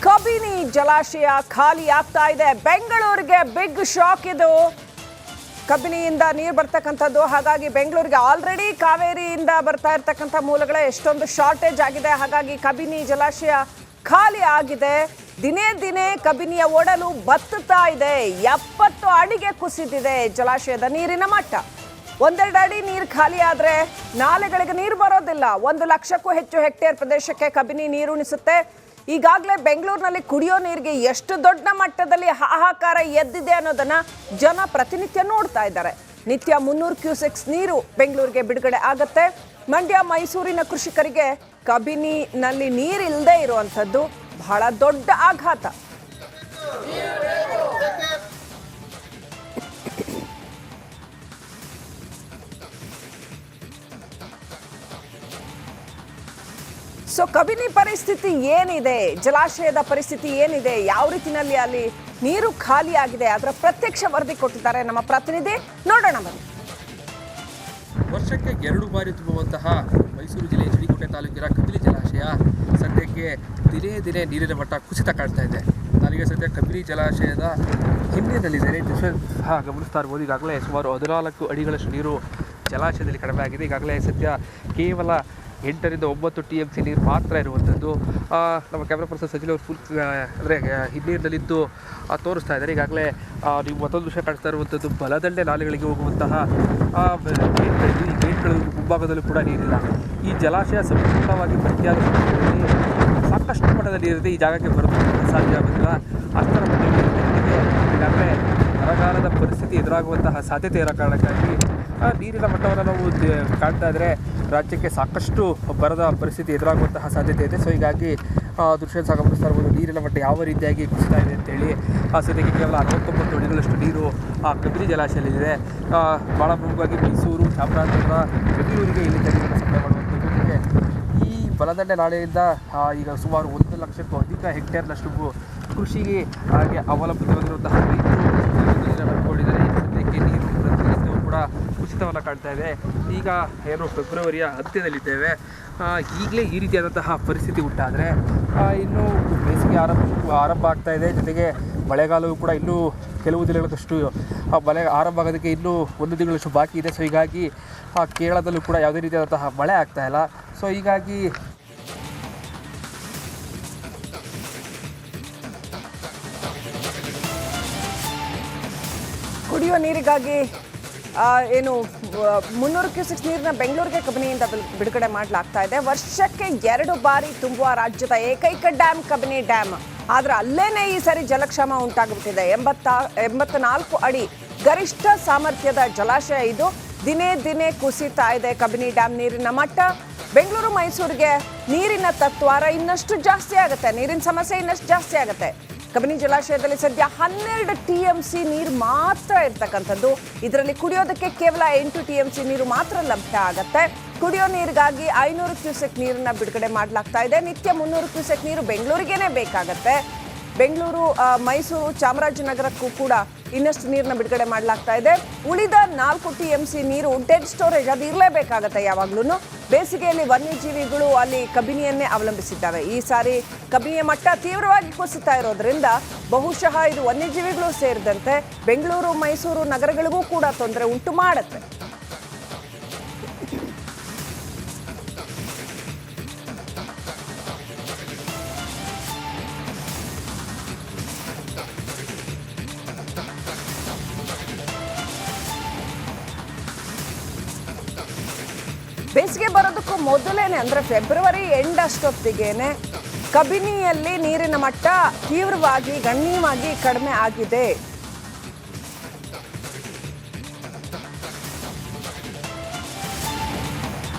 ಕಬಿನಿ ಜಲಾಶಯ ಖಾಲಿ ಆಗ್ತಾ ಇದೆ. ಬೆಂಗಳೂರಿಗೆ ಬಿಗ್ ಶಾಕ್ ಇದು. ಕಬಿನಿಯಿಂದ ನೀರು ಬರ್ತಕ್ಕಂಥದ್ದು, ಹಾಗಾಗಿ ಬೆಂಗಳೂರಿಗೆ ಆಲ್ರೆಡಿ ಕಾವೇರಿಯಿಂದ ಬರ್ತಾ ಇರ್ತಕ್ಕಂಥ ಮೂಲಗಳೇ ಎಷ್ಟೊಂದು ಶಾರ್ಟೇಜ್ ಆಗಿದೆ. ಹಾಗಾಗಿ ಕಬಿನಿ ಜಲಾಶಯ ಖಾಲಿ ಆಗಿದೆ. ದಿನೇ ದಿನೇ ಕಬಿನಿಯ ಒಡಲು ಬತ್ತುತ್ತಾ ಇದೆ. 70 ಅಡಿಗೆ ಕುಸಿದಿದೆ ಜಲಾಶಯದ ನೀರಿನ ಮಟ್ಟ. ಒಂದೆರಡು ಅಡಿ ನೀರು ಖಾಲಿ ಆದರೆ ನಾಲೆಗಳಿಗೆ ನೀರು ಬರೋದಿಲ್ಲ. 1 ಲಕ್ಷಕ್ಕೂ ಹೆಚ್ಚು ಹೆಕ್ಟೇರ್ ಪ್ರದೇಶಕ್ಕೆ ಕಬಿನಿ ನೀರು ಉಣಿಸುತ್ತೆ. ಈಗಾಗಲೇ ಬೆಂಗಳೂರಿನಲ್ಲಿ ಕುಡಿಯೋ ನೀರಿಗೆ ಎಷ್ಟು ದೊಡ್ಡ ಮಟ್ಟದಲ್ಲಿ ಹಾಹಾಕಾರ ಎದ್ದಿದೆ ಅನ್ನೋದನ್ನ ಜನ ಪ್ರತಿನಿತ್ಯ ನೋಡ್ತಾ ಇದ್ದಾರೆ. ನಿತ್ಯ 300 ಕ್ಯೂಸೆಕ್ಸ್ ನೀರು ಬೆಂಗಳೂರಿಗೆ ಬಿಡುಗಡೆ ಆಗುತ್ತೆ. ಮಂಡ್ಯ ಮೈಸೂರಿನ ಕೃಷಿಕರಿಗೆ ಕಬಿನಿನಲ್ಲಿ ನೀರಿಲ್ಲದೆ ಇರುವಂಥದ್ದು ಬಹಳ ದೊಡ್ಡ ಆಘಾತ. ಸೊ ಕಬಿನಿ ಪರಿಸ್ಥಿತಿ ಏನಿದೆ, ಜಲಾಶಯದ ಪರಿಸ್ಥಿತಿ ಏನಿದೆ, ಯಾವ ರೀತಿಯಲ್ಲಿ ಅಲ್ಲಿ ನೀರು ಖಾಲಿ ಆಗಿದೆ, ಅದರ ಪ್ರತ್ಯಕ್ಷ ವರದಿ ಕೊಟ್ಟಿದ್ದಾರೆ ನಮ್ಮ ಪ್ರತಿನಿಧಿ. ನೋಡೋಣ ಬನ್ನಿ. ವರ್ಷಕ್ಕೆ 2 ಬಾರಿ ತುಂಬುವಂತಹ ಮೈಸೂರು ಜಿಲ್ಲೆಯ ಚಿಡಿಕೋಟೆ ತಾಲೂಕಿನ ಕಬಿನಿ ಜಲಾಶಯ ಸದ್ಯಕ್ಕೆ ದಿನೇ ದಿನೇ ನೀರಿನ ಮಟ್ಟ ಕುಸಿತ ಕಾಣ್ತಾ ಇದೆ. ನಾನೀಗ ಸದ್ಯ ಕಬಿನಿ ಜಲಾಶಯದ ಹಿನ್ನೀರಿನಲ್ಲಿದ್ದೇನೆ. ಸಹ ಗಮನಿಸ್ತಾ ಇರ್ಬೋದು, ಈಗಾಗಲೇ ಸುಮಾರು 14 ಅಡಿಗಳಷ್ಟು ನೀರು ಜಲಾಶಯದಲ್ಲಿ ಕಡಿಮೆ ಆಗಿದೆ. ಈಗಾಗಲೇ ಸದ್ಯ ಕೇವಲ 8 ರಿಂದ 9 TMC ನೀರು ಮಾತ್ರ ಇರುವಂಥದ್ದು. ನಮ್ಮ ಕ್ಯಾಮ್ರಾ ಪರ್ಸನ್ ಸಜಿಲ್ ಅವರು ಫುಲ್ ಅಂದರೆ ಹಿನ್ನೀರಿನಲ್ಲಿದ್ದು ತೋರಿಸ್ತಾ ಇದ್ದಾರೆ. ಈಗಾಗಲೇ ನೀವು ಮತ್ತೊಂದು ವಿಷಯ ಕಾಣಿಸ್ತಾ ಇರುವಂಥದ್ದು, ಬಲದಂಡೆ ನಾಲೆಗಳಿಗೆ ಹೋಗುವಂತಹ ಗೇಟ್ಗಳ ಮುಂಭಾಗದಲ್ಲೂ ಕೂಡ ನೀರಿಲ್ಲ. ಈ ಜಲಾಶಯ ಸಂಪೂರ್ಣವಾಗಿ ಭರ್ತಿಯಾದ ಸಂದರ್ಭದಲ್ಲಿ ಸಾಕಷ್ಟು ಮಟ್ಟದ ನೀರಿದೆ. ಈ ಜಾಗಕ್ಕೆ ಬರೋದಕ್ಕೆ ಸಾಧ್ಯ ಆಗೋದಿಲ್ಲ. ಅಷ್ಟರ ಮಟ್ಟಿಗೆ ಈಗಾಗಲೇ ಬರಗಾಲದ ಪರಿಸ್ಥಿತಿ ಎದುರಾಗುವಂತಹ ಸಾಧ್ಯತೆ ಇರೋ ಕಾರಣಕ್ಕಾಗಿ ನೀರಿನ ಮಟ್ಟವನ್ನು ನಾವು ಕಾಣ್ತಾ ಇದ್ದರೆ ರಾಜ್ಯಕ್ಕೆ ಸಾಕಷ್ಟು ಬರದ ಪರಿಸ್ಥಿತಿ ಎದುರಾಗುವಂತಹ ಸಾಧ್ಯತೆ ಇದೆ. ಸೊ ಹೀಗಾಗಿ ದೃಶ್ಯ ಸಹ ಗಮನಿಸ್ತಾ ಇರ್ಬೋದು, ನೀರಿನ ಮಟ್ಟ ಯಾವ ರೀತಿಯಾಗಿ ಕುಸಿತಾ ಇದೆ ಅಂತೇಳಿ. ಸದ್ಯಕ್ಕೆ ಕೇವಲ 69 ಅಡಿಗಳಷ್ಟು ನೀರು ಕಬಿನಿ ಜಲಾಶಯದಲ್ಲಿದೆ. ಭಾಳ ಪ್ರಮುಖವಾಗಿ ಮೈಸೂರು, ಚಾಮರಾಜನಗರ, ಬೆಂಗಳೂರಿಗೆ ಇಲ್ಲಿ ನೀರನ್ನು ಸಪ್ಲೈ ಮಾಡುವಂಥದ್ದು. ಈ ಬಲದಂಡೆ ನಾಲೆಯಿಂದ ಈಗ ಸುಮಾರು 1 ಲಕ್ಷಕ್ಕೂ ಅಧಿಕ ಹೆಕ್ಟೇರ್ನಷ್ಟು ಕೃಷಿಗೆ ಹಾಗೆ ಅವಲಂಬಿತವಾಗಿರುವಂತಹ ರೈತರು ನೀರನ್ನು ಪಡ್ಕೊಂಡಿದ್ದಾರೆ. ಸದ್ಯಕ್ಕೆ ನೀರು ಪ್ರತಿನಿತ್ಯವೂ ಕೂಡ ಕುಸಿತವನ್ನು ಕಾಣ್ತಾ ಇದೆ. ಈಗ ಏನು ಫೆಬ್ರವರಿಯ ಅಂತ್ಯದಲ್ಲಿದ್ದೇವೆ. ಈಗಲೇ ಈ ರೀತಿಯಾದಂತಹ ಪರಿಸ್ಥಿತಿ ಉಂಟಾದರೆ ಇನ್ನು ಬೇಸಿಗೆ ಆರಂಭ ಆಗ್ತಾ ಇದೆ. ಜೊತೆಗೆ ಮಳೆಗಾಲವೂ ಕೂಡ ಇನ್ನೂ ಕೆಲವು ದಿನಗಳಷ್ಟು ಮಳೆ ಆರಂಭ ಆಗೋದಕ್ಕೆ ಇನ್ನೂ 1 ತಿಂಗಳಷ್ಟು ಬಾಕಿ ಇದೆ. ಸೊ ಹೀಗಾಗಿ ಕೇರಳದಲ್ಲೂ ಕೂಡ ಯಾವುದೇ ರೀತಿಯಾದಂತಹ ಮಳೆ ಆಗ್ತಾ ಇಲ್ಲ. ಸೊ ಹೀಗಾಗಿ ಕುಡಿಯುವ ನೀರಿಗಾಗಿ ಏನು 300 ಕ್ಯೂಸೆಕ್ಸ್ ನೀರನ್ನ ಬೆಂಗಳೂರಿಗೆ ಕಬಿನಿಯಿಂದ ಬಿಡುಗಡೆ ಮಾಡಲಾಗ್ತಾ ಇದೆ. ವರ್ಷಕ್ಕೆ 2 ಬಾರಿ ತುಂಬುವ ರಾಜ್ಯದ ಏಕೈಕ ಡ್ಯಾಮ್ ಕಬಿನಿ ಡ್ಯಾಮ್. ಆದರೆ ಅಲ್ಲೇನೆ ಈ ಸರಿ ಜಲಕ್ಷಾಮ ಉಂಟಾಗ್ಬಿಟ್ಟಿದೆ. 84 ಅಡಿ ಗರಿಷ್ಠ ಸಾಮರ್ಥ್ಯದ ಜಲಾಶಯ ಇದು. ದಿನೇ ದಿನೇ ಕುಸಿತಾ ಇದೆ ಕಬಿನಿ ಡ್ಯಾಮ್ ನೀರಿನ ಮಟ್ಟ. ಬೆಂಗಳೂರು ಮೈಸೂರಿಗೆ ನೀರಿನ ತತ್ವಾರ ಇನ್ನಷ್ಟು ಜಾಸ್ತಿ ಆಗುತ್ತೆ, ನೀರಿನ ಸಮಸ್ಯೆ ಇನ್ನಷ್ಟು ಜಾಸ್ತಿ ಆಗುತ್ತೆ. ಕಬಿನಿ ಜಲಾಶಯದಲ್ಲಿ ಸದ್ಯ 12 TMC ನೀರು ಮಾತ್ರ ಇರ್ತಕ್ಕಂಥದ್ದು. ಇದರಲ್ಲಿ ಕುಡಿಯೋದಕ್ಕೆ ಕೇವಲ 8 TMC ನೀರು ಮಾತ್ರ ಲಭ್ಯ ಆಗುತ್ತೆ. ಕುಡಿಯೋ ನೀರಿಗಾಗಿ 500 ಕ್ಯೂಸೆಕ್ ನೀರನ್ನ ಬಿಡುಗಡೆ ಮಾಡಲಾಗ್ತಾ ಇದೆ. ನಿತ್ಯ 300 ಕ್ಯೂಸೆಕ್ ನೀರು ಬೆಂಗಳೂರಿಗೇನೆ ಬೇಕಾಗತ್ತೆ. ಬೆಂಗಳೂರು, ಮೈಸೂರು, ಚಾಮರಾಜನಗರಕ್ಕೂ ಕೂಡ ಇನ್ನಷ್ಟು ನೀರನ್ನ ಬಿಡುಗಡೆ ಮಾಡಲಾಗ್ತಾ ಇದೆ. ಉಳಿದ 4 TMC ನೀರು ಡೆಡ್ ಸ್ಟೋರೇಜ್, ಅದು ಇರಲೇಬೇಕಾಗತ್ತೆ ಯಾವಾಗ್ಲೂ. ಬೇಸಿಗೆಯಲ್ಲಿ ವನ್ಯಜೀವಿಗಳು ಅಲ್ಲಿ ಕಬಿನಿಯನ್ನೇ ಅವಲಂಬಿಸಿದ್ದಾವೆ. ಈ ಸಾರಿ ಕಬಿನಿಯ ಮಟ್ಟ ತೀವ್ರವಾಗಿ ಕುಸಿತಾ ಇರೋದ್ರಿಂದ ಬಹುಶಃ ಇದು ವನ್ಯಜೀವಿಗಳು ಸೇರಿದಂತೆ ಬೆಂಗಳೂರು, ಮೈಸೂರು ನಗರಗಳಿಗೂ ಕೂಡ ತೊಂದರೆ ಉಂಟು ಮಾಡುತ್ತೆ. ಬೇಸಿಗೆ ಬರೋದಕ್ಕೂ ಮೊದಲೇನೆ, ಅಂದರೆ ಫೆಬ್ರವರಿ ಎಂಡ್ ಅಷ್ಟೊತ್ತಿಗೇನೆ ಕಬಿನಿಯಲ್ಲಿ ನೀರಿನ ಮಟ್ಟ ತೀವ್ರವಾಗಿ ಗಣನೀಯವಾಗಿ ಕಡಿಮೆ ಆಗಿದೆ.